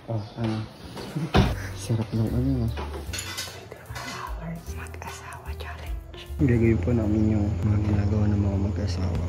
Oh, ano? Sarap ng ano. 24 hours mag-asawa challenge. Gagawin po namin yung mga ginagawa ng mga mag-asawa.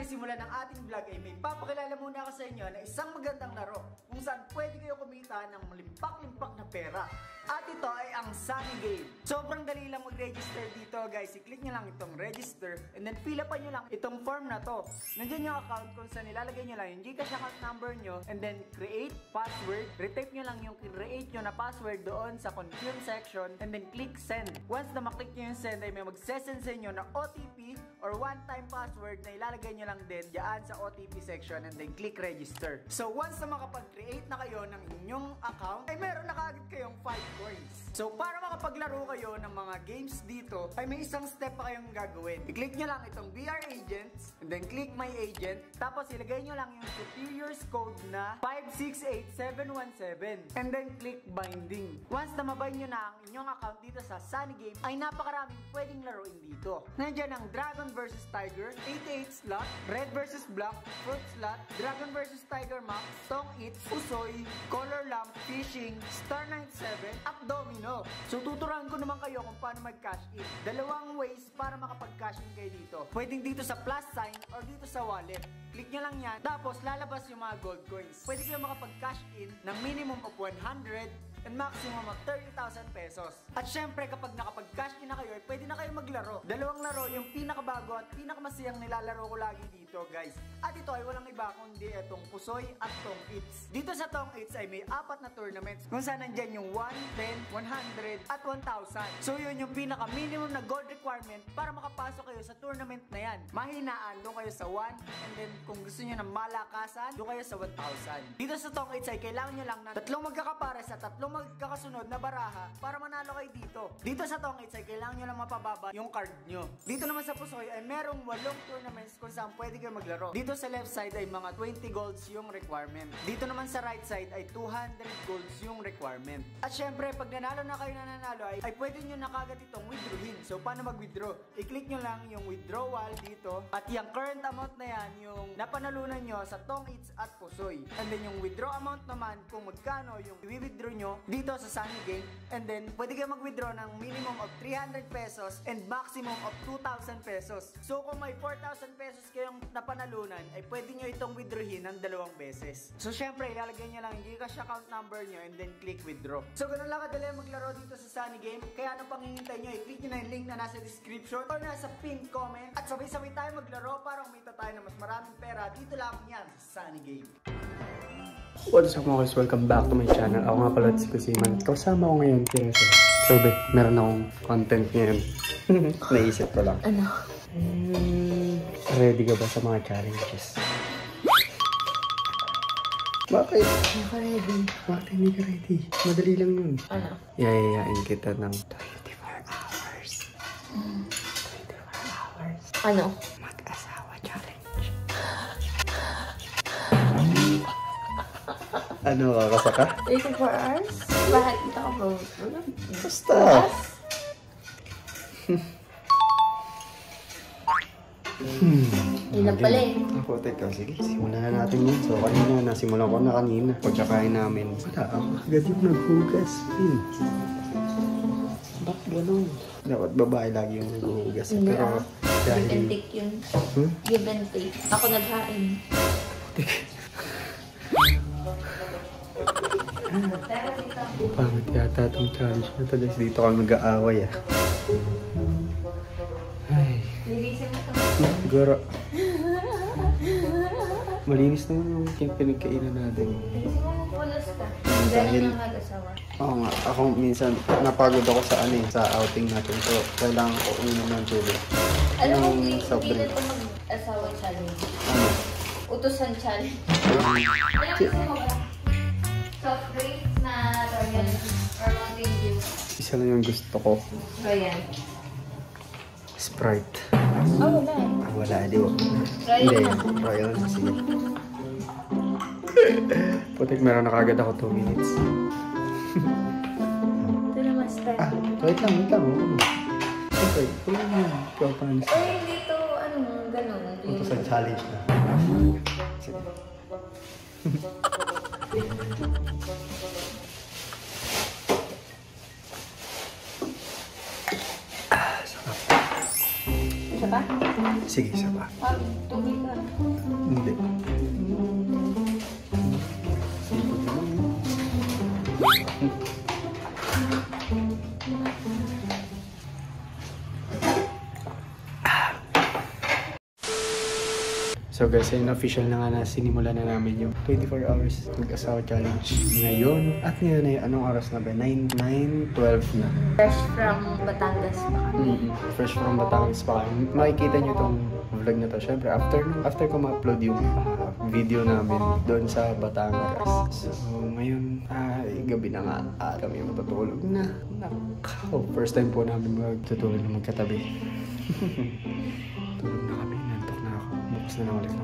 Simulan ng ating vlog ay may papakilala muna ako sa inyo na isang magandang laro kung saan pwede kayo kumita ng malimpak-limpak na pera. At ito ay ang Sunny Game. Sobrang dali lang mag-register dito guys. I-click nyo lang itong register and then fill up nyo lang itong form na to. Nandiyan yung account kung saan nilalagay nyo lang yung Gcash account number nyo and then create password. Retype nyo lang yung create nyo na password doon sa confirm section and then click send. Once na maklik nyo yung send ay may magsesend sa inyo na OTP or one-time password na ilalagay nyo lang din dyan sa OTP section and then click register. So once na makapag-create na kayo ng inyong account ay meron na kaagad kayong 5 coins. So para makapaglaro kayo ng mga games dito ay may isang step pa kayong gagawin. I-click nyo lang itong BR Agents and then click My Agent. Tapos ilagay nyo lang yung superior's code na 568717 and then click Binding. Once na mabind nyo na ang inyong account dito sa Sunny Game ay napakaraming pwedeng laruin dito. Nandiyan ang Dragon vs Tiger, 88 slot, Red vs Black, Fruit slot, Dragon vs Tiger Max, Tong Eats, Usoy, Color Lamp, Fishing, Star 97, at Domino. So tuturuan ko naman kayo kung paano mag-cash in. Dalawang ways para makapag-cash in kayo dito. Pwedeng dito sa plus sign or dito sa wallet. Click nyo lang yan, tapos lalabas yung mga gold coins. Pwede kayo makapag-cash in ng minimum of 100 and maximum of 30,000 pesos. At syempre kapag nakapag-cash in na kayo, pwede na kayo maglaro. Dalawang laro yung pinakabago at pinakamasiyang nilalaro ko lagi dito guys. At ito ay walang iba kundi itong Pusoy at Tong Eats. Dito sa Tong Eats ay may 4 na tournaments kung saan nandyan yung 1, 10, 100 at 1,000. So yun yung pinaka-minimum na gold requirement para makapasok kayo sa tournament na yan. Mahinaan, doon kayo sa 1 and then kung gusto nyo ng malakasan, doon kayo sa 1,000. Dito sa Tong Eats ay kailangan nyo lang ng 3 magkakapares at 3 magkakasunod na baraha para manalo kayo dito. Dito sa Tong Eats ay kailangan nyo lang mapababa yung card nyo. Dito naman sa Pusoy ay merong 8 tournaments kung saan pwede kayo maglaro. Dito sa left side ay mga 20 golds yung requirement. Dito naman sa right side ay 200 golds yung requirement. At syempre pag nanalo na kayo na nanalo ay pwede nyo na kagad itong withdrawin. So paano mag-withdraw? I-click nyo lang yung withdrawal dito at yung current amount na yan yung napanalunan nyo sa Tong Eats at Pusoy. And then yung withdraw amount naman kung magkano yung i-withdraw nyo dito sa Sunny Game. And then pwede kayo mag-withdraw ng minimum of 300 pesos and maximum of 2,000 pesos. So kung may 4,000 pesos kayong napanalunan ay pwede nyo itong withdrawin ng 2 beses. So syempre ilalagay nyo lang yung Gcash account number nyo and then click withdraw. So ganun lang kadali maglaro dito sa Sunny Game. Kaya anong panghihintay nyo, i-click nyo na yung link na nasa description or nasa pinned comment at sabay-sabay tayo maglaro para umita tayo ng mas maraming pera. Dito lang yan sa Sunny Game. What's up mga guys? Welcome back to my channel. Ako nga pala si Kusiman. Kasama ko ngayon kasi sobe, meron akong content ngayon. Naisip ko lang. Ano? Ready ka ba sa mga challenges? Bakit? Hindi ka ready. Bakit hindi ka ready? Madali lang yun. Ano? Yayayain kita ng 24 hours. 24 hours. Ano? Mag-asawa challenge. Ano, kakasaka? 24 hours? Bakit kita ka bro? Basta. Hindi na pala eh. Ako, teka, sige, simulan na natin yun. So, kanina, nasimulan ko na kanina. Pagkakain namin, wala ako agad yung naghugas. Bakit ganun? Dapat babae lagi yung naghugas. Hindi Pero, Give and take yun. Give and take. Ako naghain. Pangit yata itong challenge na to. Dito kami mag-aaway ah. Ay. Lilisin mo ito. Siguro. Malinis naman yung pinagkainan natin. Lilisin mo pulos ka. Dahil ng mag-asawa. Oo nga, ako minsan napagod ako sa sa outing natin. So, kailangan ko uminom ng tubig. Alam mo, Yung soft hindi drink. na ito mag-asawa challenge. Ano? Utusan challenge. Alam gusto mo ba? Soft drinks na Royal or Mountain Dew. Isa lang yung gusto ko. Royal. Sprite. Oh, wala eh. Wala, di ba? Royal. Sige. Putik, meron na kagad ako 2 minutes. Ito na, master. Wait lang. Okay, wala mo. Ikaw pa na. Dito, ganun. Ito sa challenge na. Sige. Isa pa? Sige, isa pa. Tubig ka. Hindi. So guys, ayun, official na nga na sinimula na namin yung 24 hours mag-asawa challenge ngayon. At ngayon ay anong oras na ba? 9:12 na. Fresh from Batangas pa kami. Fresh from Batangas pa kami. Makikita nyo itong vlog na to. Syempre, after ko ma-upload yung video namin doon sa Batangas. So ngayon, gabi na nga at kami matutulog na. Nakaw. First time po namin magtutulog na magkatabi. Tulog na kami.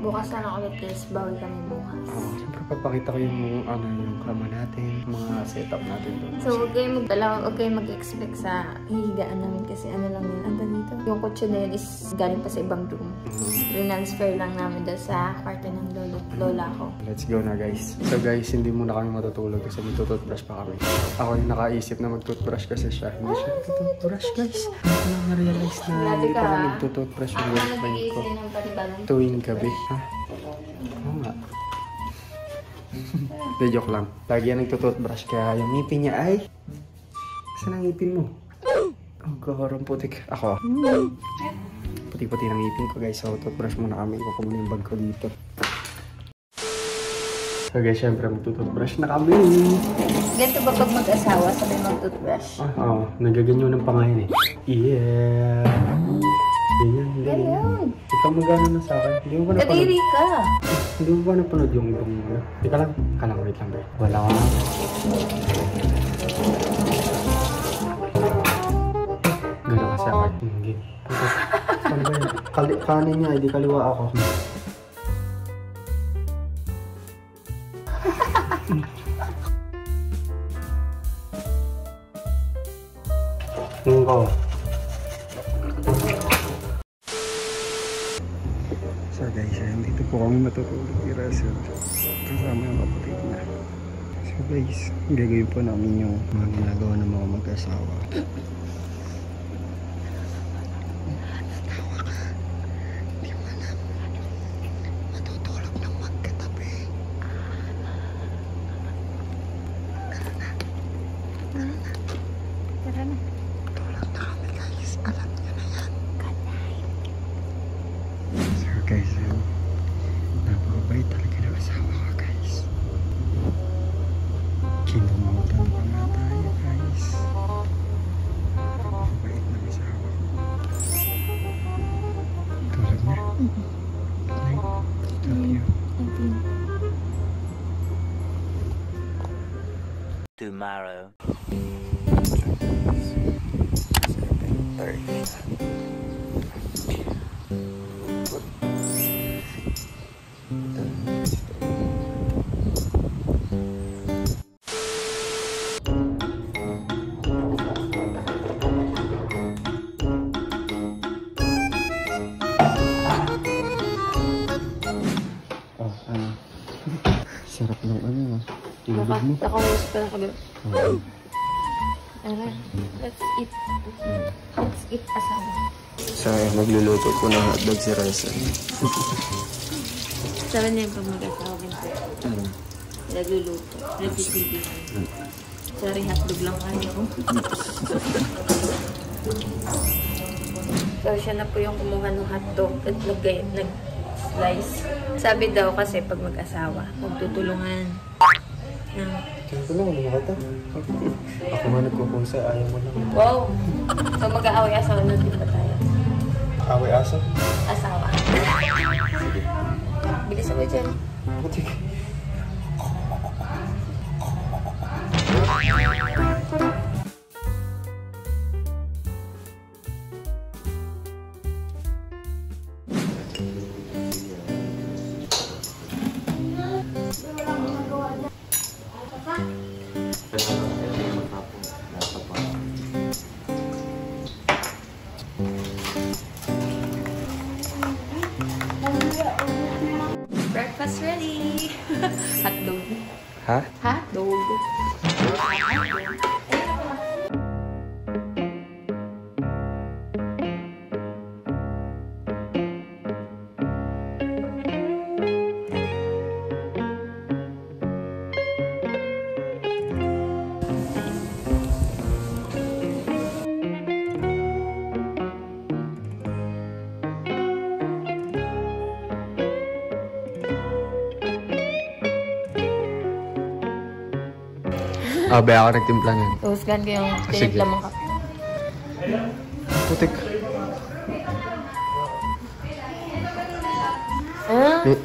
Bukas na lang ulit guys, bawi kami bukas. Siyempre papakita ko yung yung kama natin, mga setup natin doon. So huwag kayong mag-expect sa hihigaan namin kasi lang yun. Anda dito. Yung kotse na yun is galing pa sa ibang room. Transfer lang namin doon sa kwarto ng lola ko. Let's go na guys. So guys, hindi muna kami matutulog kasi magtutoothbrush pa kami. Ako yung nakaisip na magtoothbrush kasi siya. Hindi siya magtoothbrush guys. Hindi ko na-realize na hindi pa kami magtutoothbrush yung girlfriend ko. Tuwing gabi. Oo nga. De, joke lang. Lagi yan nagtutoothbrush kaya yung ngipin niya ay... Saan ang ngipin mo? Oh, gahorong putik. Ako. Puti-puti ng ngipin ko guys. So, toothbrush muna kami. Ikuha ko muna yung bag ko dito. So guys, syempre magtutoothbrush na kami. Ganito ba pag mag-asawa sabay mag-toothbrush? Oo. Nagaganyo ng pangahin eh. Yeah. Ganyan. Ikaw magano na sa akin. Hindi mo ba napanood? Kadiri ka! Hindi mo ba napanood yung ibang ano? Teka lang. Wait lang ba? Wala ka. Gano'n ka sa akin. Hindi. Ano ba yun? Kanin niya, hindi kaliwa ako. Ko. So guys, dito po kami matutulog ni Russell kasama yung kapatid niya. So guys, gagawin po namin yung mga ginagawa ng mga mag-asawa. Natawa ka. Hindi mo alam. Matutulog ng magkatabi. Tara na. Tulog na kami guys. Alam niyo na yan. So guys, napakabait talaga ng asawa ko guys. Kinumutan pa nga tayo guys. Napakabait ng asawa ko. Tulog na? Love you. Tomorrow. Sarap ng ano tulog mo. Nakausap pa lang kami. Let's eat. Let's eat asawa. So, magluluto po ng hotdog si Russell. Sabi niya yung pag mag-asawa ganito. Nagluluto. Nagsisilbihan. Sorry, hotdog lang kanya ko. So, siya na po yung kumuha ng hotdog at nag-slice. Sabi daw kasi pag mag-asawa, magtutulungan. Ito lang, ano ka ito? Ako nga nagkukusa, ayaw mo lang. Wow! So, mag-aaway asawa na din ba tayo? Away asa? Asawa. Bilis ako dyan. Putik. Breakfast ready! Hotdog. Ha? Hotdog. Ba ako nagtimpla nun. Husgan ko yung Sige. tinimpla mong kape. Putik.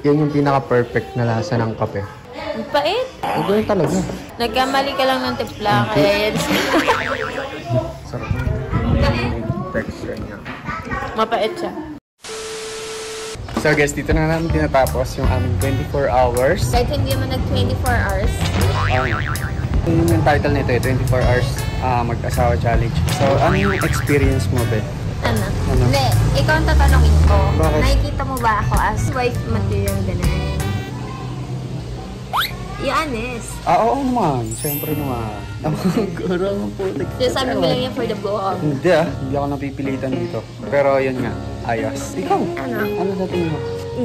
Yan yung pinaka-perfect na lasa ng kape. Ang pait. Ito yun talaga. Nagkamali ka lang ng timpla, kaya yan. Sarap. Texture niya. Mapait siya. So guys, dito na namin tinatapos yung aming 24 hours. Kahit hindi mo nag 24 hours. Yung title nito, 24 hours mag-asawa challenge. So, ano yung experience mo, Be? Ano? Ano? Hindi, ikaw ang tatanungin ko. Bakit? Nakikita mo ba ako as wife material ganun? I-honest. Oo naman. Siyempre naman. Kurang putik. Sinasabi mo lang yan for the go. Hindi hindi ako napipilitan dito. Pero yun nga, ayos. Ikaw? Ano? Ano sa tingin mo?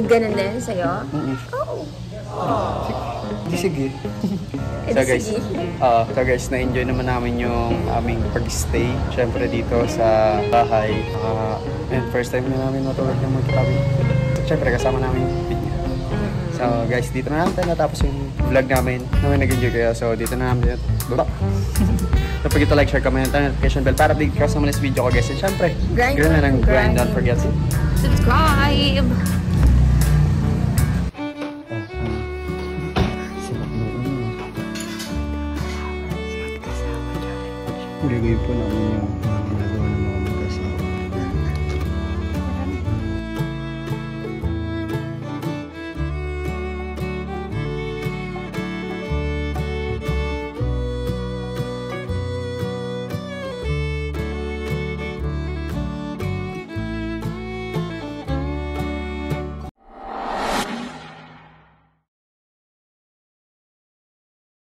Ganun din sa'yo? Oo. Oo. Sige. So guys, na-enjoy naman namin yung aming pag-stay. Siyempre dito sa bahay. And first time na namin matulog ng magkatabi. Siyempre kasama namin yung video. So guys, dito na namin natapos yung vlog namin. Namin nag-enjoy kayo. So dito na namin baba. Don't forget to like, share, comment, and notification bell para update ka sa mga next video ko guys. And siyempre, Grind na ng grind. grind. Don't forget to subscribe! Gagawin po namin yung